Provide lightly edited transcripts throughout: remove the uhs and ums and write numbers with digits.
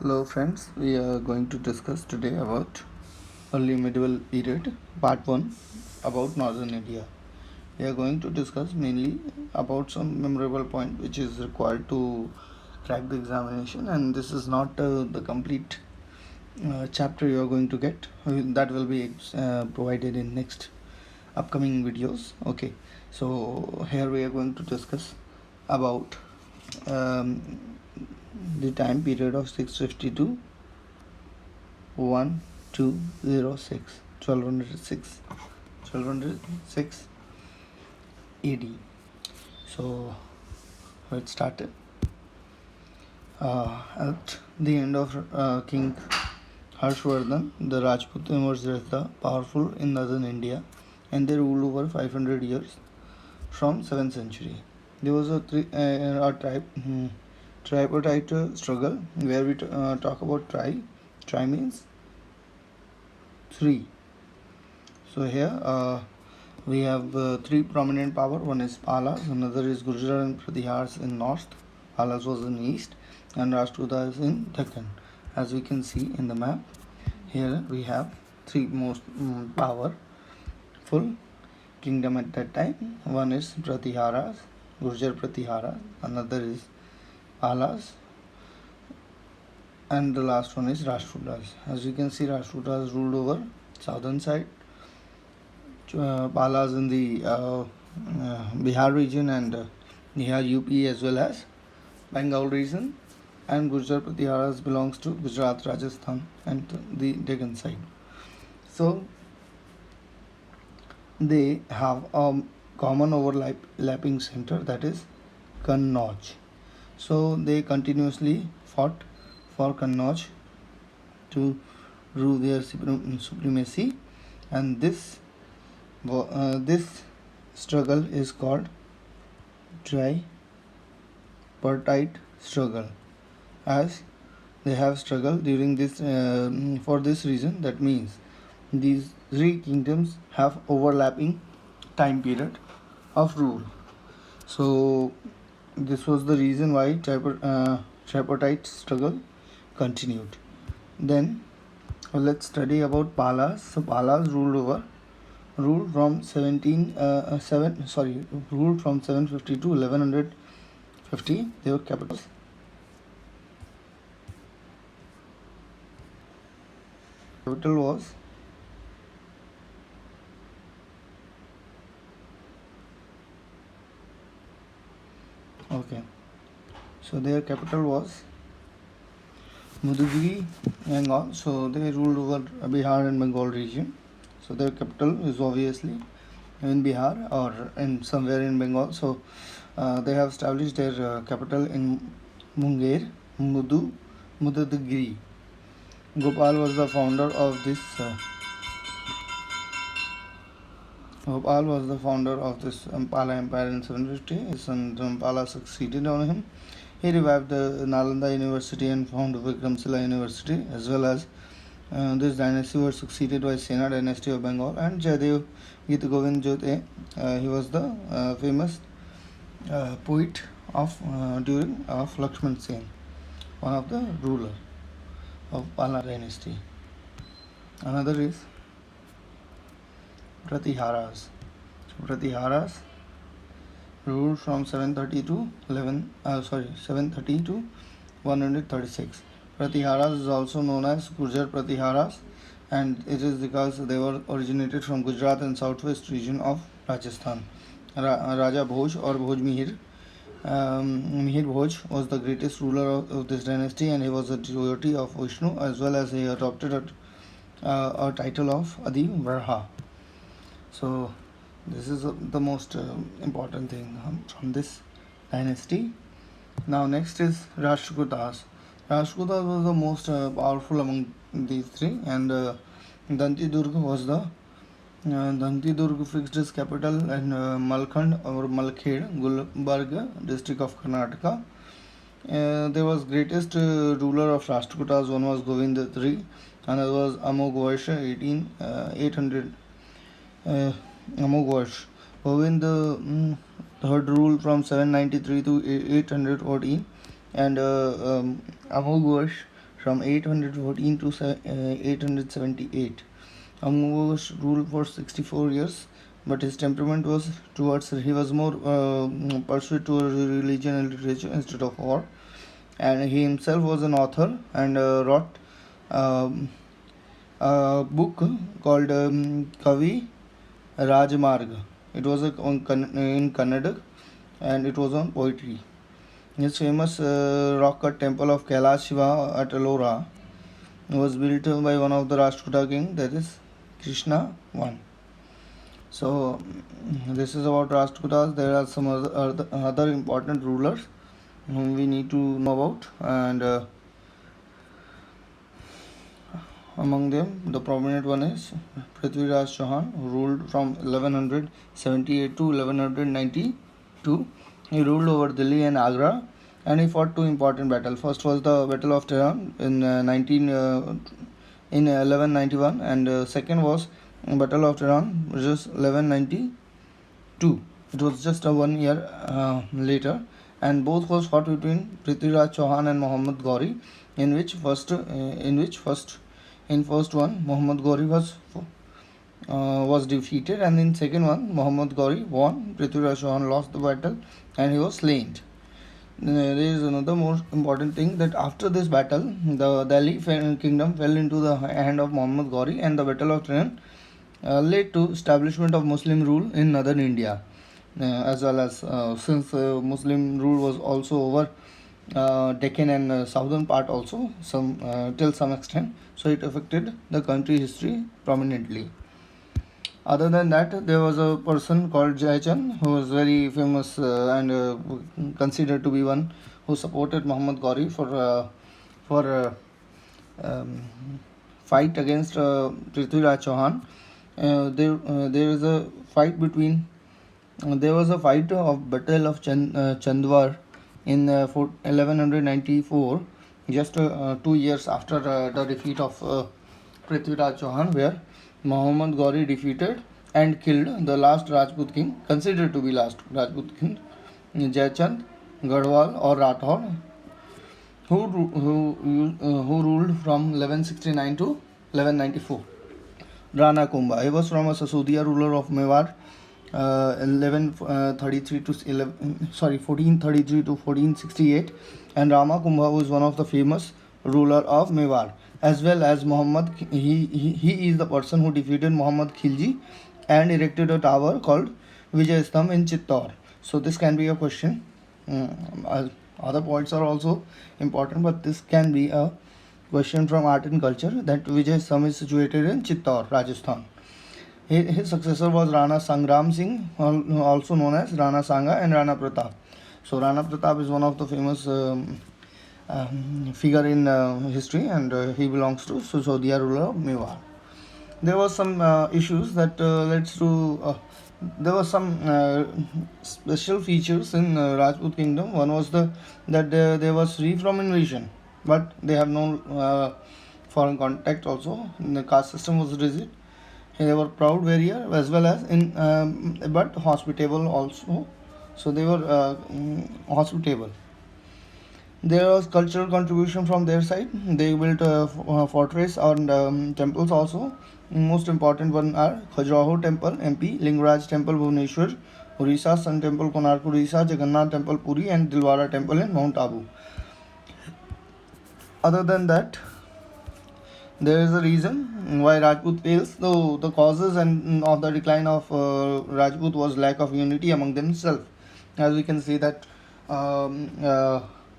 Hello friends, we are going to discuss today about early medieval period part 1 about northern India. We are going to discuss mainly about some memorable point which is required to crack the examination, and this is not the complete chapter you are going to get. That will be provided in next upcoming videos. Okay, so here we are going to discuss about um, the time period of 650 to 1206 1206 AD. So it started at the end of King Harshvardhan. The Rajput emerged as the powerful in northern India, and they ruled over 500 years from 7th century. There was a tripartite struggle where we talk about tri. Tri means three. So here we have three prominent power. One is Palas, another is Gurjar and Pratihars in north. Palas was in east, and Rashtrakuta is in Deccan. As we can see in the map, here we have three most powerful kingdom at that time. One is Pratiharas, Gurjar Pratiharas. Another is Palas, and the last one is Rashtrakutas. As you can see, Rashtrakutas ruled over southern side, Palas in the Bihar region, and Bihar UP as well as Bengal region, and Gurjar Pratiharas belongs to Gujarat, Rajasthan and the Deccan side. So they have a common overlapping center, that is Kannauj. So they continuously fought for Kannauj to rule their supremacy, and this struggle is called tripartite struggle, as they have struggled during this for this reason. That means these three kingdoms have overlapping time period of rule. So this was the reason why tripartite struggle continued. Then let's study about Palas. So Palas ruled from 750 to 1150. Their capital was okay. So their capital was Mudugiri, Bengal. So they ruled over Bihar and Bengal region. So their capital is obviously in Bihar or in somewhere in Bengal. So they have established their capital in Mudugiri. Gopal was the founder of this. Gopal was the founder of this Pala Empire in 750. His son Pala succeeded on him. He revived the Nalanda University and founded Vikramshila University, as well as this dynasty was succeeded by Sena dynasty of Bengal and Jaydev Gita Govind Jyote. He was the famous poet of during of Lakshman Sen, one of the ruler of Pala dynasty. Another is Pratiharas. So Pratiharas ruled from 730 to 136. Pratiharas is also known as Gurjar Pratiharas, and it is because they were originated from Gujarat and southwest region of Rajasthan. Raja Bhoj or Bhoj Mihir Bhoj was the greatest ruler of this dynasty, and he was a devotee of Vishnu, as well as he adopted a title of Adi Varha. So this is the most important thing from this dynasty. Now next is Rashtrakutas. Rashtrakutas was the most powerful among these three, and Dantidurg was the Dantidurg fixed its capital in Malkhand or Malkhed, Gulbarga district of Karnataka. There was greatest ruler of Rashtrakutas. One was Govind III, another was Amogh 800. Amogh Govind third ruled from 793 to 814, and Amogh from 814 to 878. Amur ruled for 64 years, but his temperament was towards he was more pursued towards religion and literature instead of war. And he himself was an author and wrote um, a book called Kavi Rajmarg. It was in Kannada and it was on poetry. His famous rock cut temple of Kailash Shiva at Ellora was built by one of the Rashtrakuta king, that is Krishna I. So this is about Rashtrakutas. There are some other important rulers whom we need to know about, and among them the prominent one is Prithviraj Chauhan, who ruled from 1178 to 1192. He ruled over Delhi and Agra, and he fought two important battles. First was the Battle of Tehran in 1191, and second was Battle of Tehran, which is 1192. It was just a 1 year later, and both was fought between Prithviraj Chauhan and Muhammad Ghori, in which first one Muhammad Ghori was defeated, and in second one Muhammad Ghori won. Prithviraj Chauhan lost the battle and he was slain. There is another most important thing, that after this battle, the Delhi kingdom fell into the hand of Muhammad Ghori, and the Battle of Trenn led to establishment of Muslim rule in northern India, as well as since Muslim rule was also over Deccan and southern part also till some extent, so it affected the country history prominently. Other than that, there was a person called Jayachand who was very famous and considered to be one who supported Muhammad Ghori for fight against Prithviraj Chauhan. There is a fight between there was a fight of Battle of Chandwar in 1194, just 2 years after the defeat of Prithviraj Chauhan, where Muhammad Ghori defeated and killed the last Rajput king, considered to be last Rajput king, Jayachand Garhwal or Rathod, who ruled from 1169 to 1194. Rana Kumbha. He was from a Sasodiya ruler of Mewar, 1433 to 1468, and Rama Kumbha was one of the famous ruler of Mewar, as well as Muhammad. He is the person who defeated Muhammad Khilji and erected a tower called Vijay Stamp in Chittor. So this can be a question. Other points are also important, but this can be a question from art and culture, that Vijay Stamp is situated in Chittor, Rajasthan. His successor was Rana Sangram Singh, also known as Rana Sanga and Rana Pratap. So Rana Pratap is one of the famous figure in history, and he belongs to Sasodiya ruler of Mewar. There was some issues that leads to there were some special features in Rajput kingdom. One was that they were free from invasion, but they have no foreign contact also. The caste system was rigid. They were proud warrior as well as but hospitable also. So they were hospitable. There was cultural contribution from their side. They built a fortress and temples also. Most important one are Khajuraho Temple, MP, Lingaraj Temple, Bhubaneswar, Orissa, Sun Temple, Konark, Orissa, Jagannath Temple, Puri, and Dilwara Temple in Mount Abu. Other than that, there is a reason why Rajput fails. Though the causes and of the decline of Rajput was lack of unity among themselves. As we can see that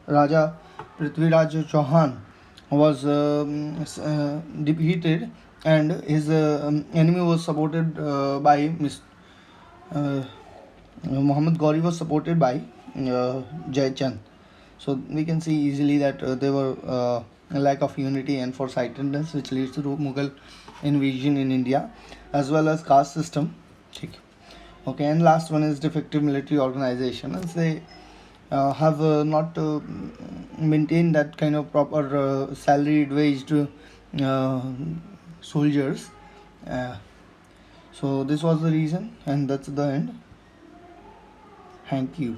Raja Prithviraj Chauhan was defeated, and his enemy was supported by Muhammad Ghori was supported by Jayachand. So we can see easily that there were a lack of unity and foresightedness, which leads to Mughal invasion in India, as well as caste system. Okay, and last one is defective military organization, as they have not maintained that kind of proper salaried waged soldiers. So this was the reason, and that's the end. Thank you.